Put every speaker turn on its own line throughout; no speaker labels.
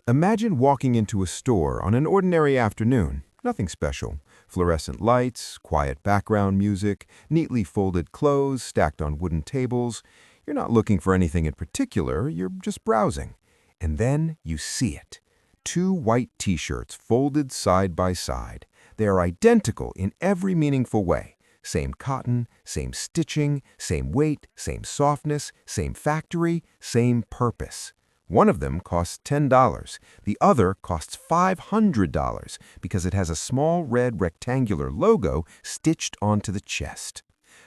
Imagine walking into a store on an ordinary afternoon. Nothing special. Fluorescent lights, quiet background music, neatly folded clothes stacked on wooden tables. You're not looking for anything in particular, you're just browsing. And then you see it. Two white t-shirts folded side by side. They are identical in every meaningful way. Same cotton, same stitching, same weight, same softness, same factory, same purpose. One of them costs $10. The other costs $500 because it has a small red rectangular logo stitched onto the chest.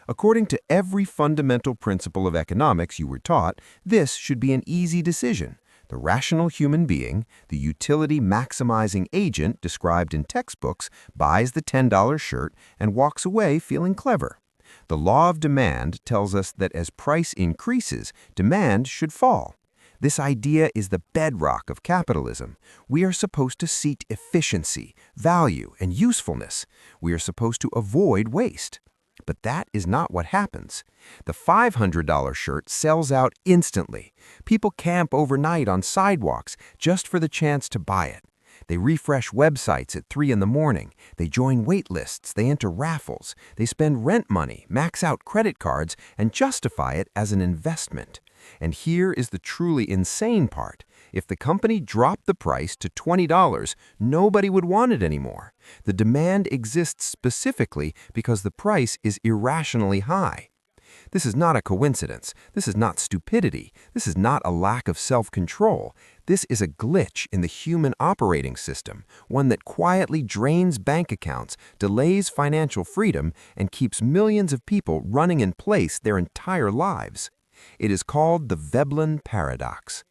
According to every fundamental principle of economics you were taught, this should be an easy decision. The rational human being, the utility-maximizing agent described in textbooks, buys the $10 shirt and walks away feeling clever. The law of demand tells us that as price increases, demand should fall. This idea is the bedrock of capitalism. We are supposed to seek efficiency, value, and usefulness. We are supposed to avoid waste. But that is not what happens. The $500 shirt sells out instantly. People camp overnight on sidewalks just for the chance to buy it. They refresh websites at 3 in the morning. They join wait lists. They enter raffles. They spend rent money, max out credit cards, and justify it as an investment. And here is the truly insane part. If the company dropped the price to $20, nobody would want it anymore. The demand exists specifically because the price is irrationally high. This is not a coincidence. This is not stupidity. This is not a lack of self-control. This is a glitch in the human operating system, one that quietly drains bank accounts, delays financial freedom, and keeps millions of people running in place their entire lives. It is called the Veblen Paradox.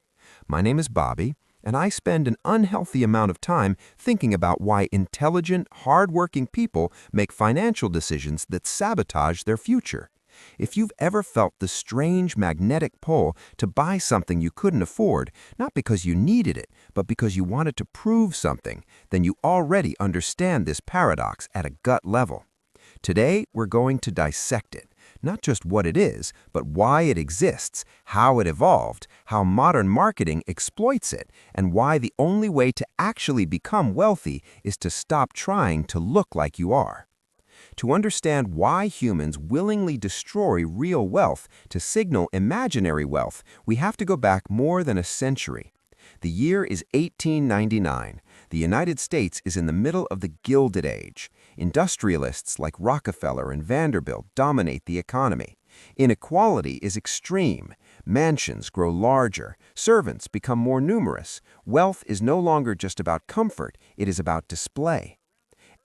My name is Bobby, and I spend an unhealthy amount of time thinking about why intelligent, hardworking people make financial decisions that sabotage their future. If you've ever felt the strange magnetic pull to buy something you couldn't afford, not because you needed it, but because you wanted to prove something, then you already understand this paradox at a gut level. Today, we're going to dissect it. Not just what it is, but why it exists, how it evolved, how modern marketing exploits it, and why the only way to actually become wealthy is to stop trying to look like you are. To understand why humans willingly destroy real wealth to signal imaginary wealth, we have to go back more than a century. The year is 1899. The United States is in the middle of the Gilded Age. Industrialists like Rockefeller and Vanderbilt dominate the economy. Inequality is extreme. Mansions grow larger. Servants become more numerous. Wealth is no longer just about comfort, it is about display.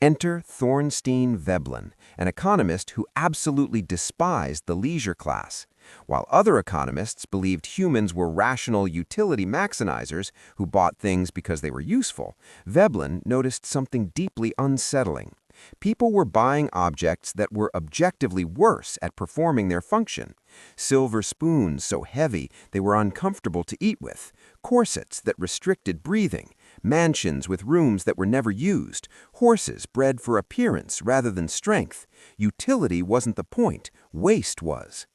Enter Thorstein Veblen, an economist who absolutely despised the leisure class. While other economists believed humans were rational utility maximizers who bought things because they were useful, Veblen noticed something deeply unsettling. People were buying objects that were objectively worse at performing their function. Silver spoons so heavy they were uncomfortable to eat with, corsets that restricted breathing, mansions with rooms that were never used, horses bred for appearance rather than strength. Utility wasn't the point, waste was.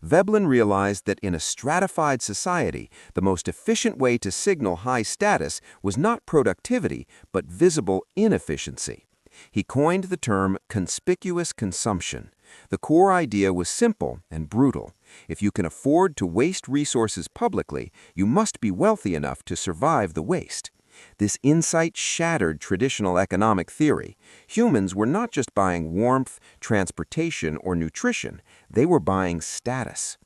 Veblen realized that in a stratified society, the most efficient way to signal high status was not productivity, but visible inefficiency. He coined the term conspicuous consumption. The core idea was simple and brutal. If you can afford to waste resources publicly, you must be wealthy enough to survive the waste. This insight shattered traditional economic theory. Humans were not just buying warmth, transportation, or nutrition. They were buying status.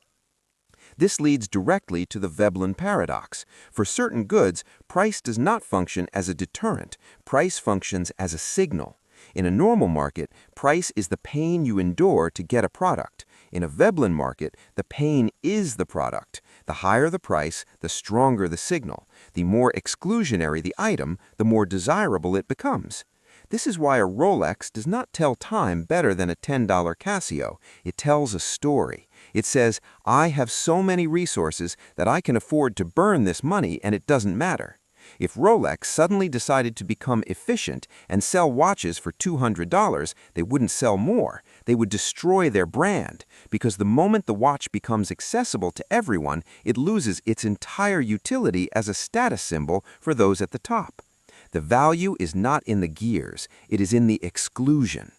This leads directly to the Veblen paradox. For certain goods, price does not function as a deterrent. Price functions as a signal. In a normal market, price is the pain you endure to get a product. In a Veblen market, the pain is the product. The higher the price, the stronger the signal. The more exclusionary the item, the more desirable it becomes. This is why a Rolex does not tell time better than a $10 Casio. It tells a story. It says, I have so many resources that I can afford to burn this money and it doesn't matter. If Rolex suddenly decided to become efficient and sell watches for $200, they wouldn't sell more.
They would destroy their brand, because the moment the watch becomes accessible to everyone, it loses its entire utility as a status symbol for those at the top. The value is not in the gears, it is in the exclusion.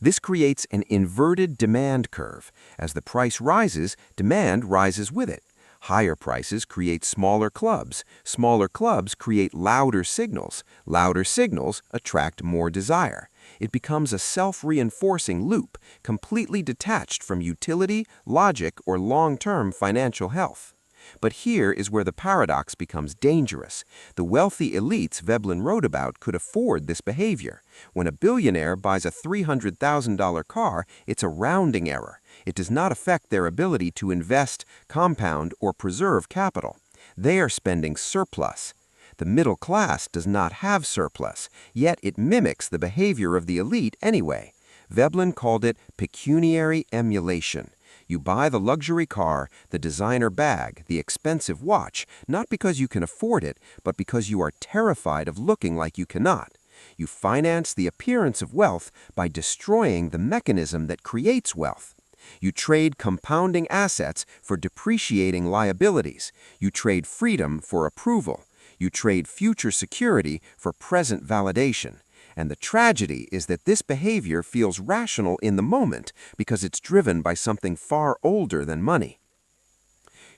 This creates an inverted demand curve. As the price rises, demand rises with it. Higher prices create smaller clubs. Smaller clubs create louder signals. Louder signals attract more desire. It becomes a self-reinforcing loop, completely detached from utility, logic, or long-term financial health. But here is where the paradox becomes dangerous. The wealthy elites Veblen wrote about could afford this behavior. When a billionaire buys a $300,000 car, it's a rounding error. It does not affect their ability to invest, compound, or preserve capital. They are spending surplus. The middle class does not have surplus, yet it mimics the behavior of the elite anyway. Veblen called it pecuniary emulation. You buy the luxury car, the designer bag, the expensive watch, not because you can afford it, but because you are terrified of looking like you cannot. You finance the appearance of wealth by destroying the mechanism that creates wealth. You trade compounding assets for depreciating liabilities. You trade freedom for approval. You trade future security for present validation. And the tragedy is that this behavior feels rational in the moment because it's driven by something far older than money.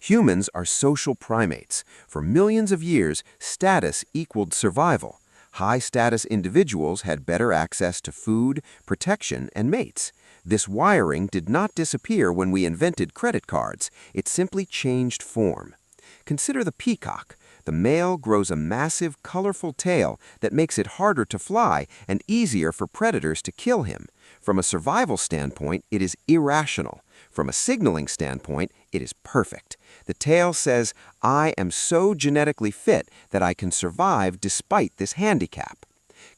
Humans are social primates. For millions of years, status equaled survival. High-status individuals had better access to food, protection, and mates. This wiring did not disappear when we invented credit cards. It simply changed form. Consider the peacock. The male grows a massive, colorful tail that makes it harder to fly and easier for predators to kill him. From a survival standpoint, it is irrational. From a signaling standpoint, it is perfect. The tail says, "I am so genetically fit that I can survive despite this handicap."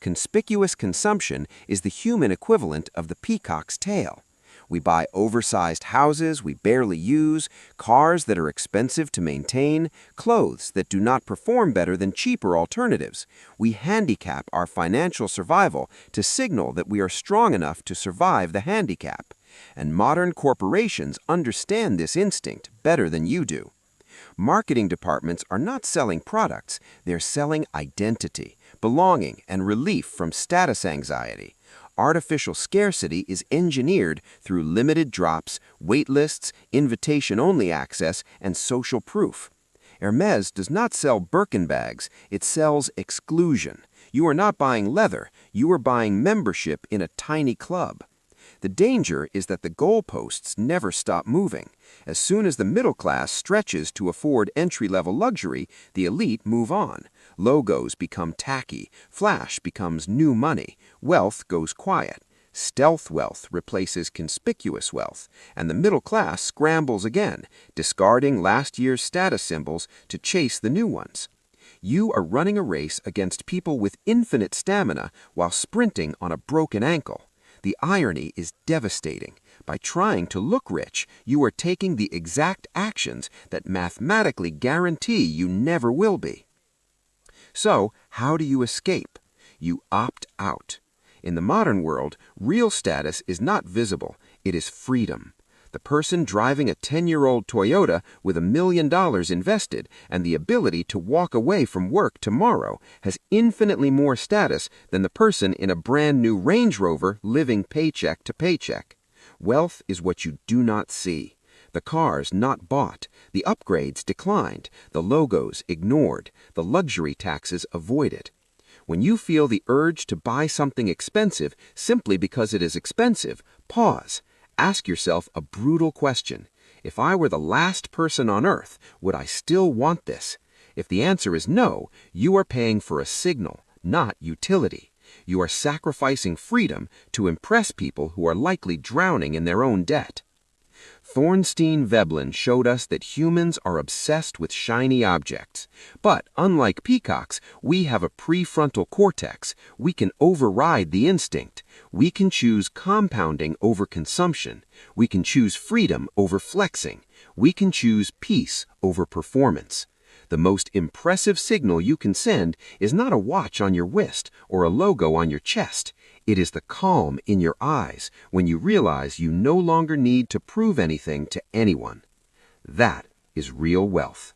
Conspicuous consumption is the human equivalent of the peacock's tail. We buy oversized houses we barely use, cars that are expensive to maintain, clothes that do not perform better than cheaper alternatives. We handicap our financial survival to signal that we are strong enough to survive the handicap. And modern corporations understand this instinct better than you do. Marketing departments are not selling products, they're selling identity, belonging, and relief from status anxiety. Artificial scarcity is engineered through limited drops, wait lists, invitation-only access, and social proof. Hermes does not sell Birkin bags, it sells exclusion. You are not buying leather, you are buying membership in a tiny club. The danger is that the goalposts never stop moving. As soon as the middle class stretches to afford entry-level luxury, the elite move on. Logos become tacky, flash becomes new money, wealth goes quiet. Stealth wealth replaces conspicuous wealth, and the middle class scrambles again, discarding last year's status symbols to chase the new ones. You are running a race against people with infinite stamina while sprinting on a broken ankle. The irony is devastating. By trying to look rich, you are taking the exact actions that mathematically guarantee you never will be. So, how do you escape? You opt out. In the modern world, real status is not visible, it is freedom. The person driving a 10-year-old Toyota with $1 million invested and the ability to walk away from work tomorrow has infinitely more status than the person in a brand new Range Rover living paycheck to paycheck. Wealth is what you do not see. The cars not bought, the upgrades declined, the logos ignored, the luxury taxes avoided. When you feel the urge to buy something expensive simply because it is expensive, pause. Ask yourself a brutal question. If I were the last person on earth, would I still want this? If the answer is no, you are paying for a signal, not utility. You are sacrificing freedom to impress people who are likely drowning in their own debt. Thornstein Veblen showed us that humans are obsessed with shiny objects. But unlike peacocks, we have a prefrontal cortex. We can override the instinct. We can choose compounding over consumption. We can choose freedom over flexing. We can choose peace over performance. The most impressive signal you can send is not a watch on your wrist or a logo on your chest. It is the calm in your eyes when you realize you no longer need to prove anything to anyone. That is real wealth.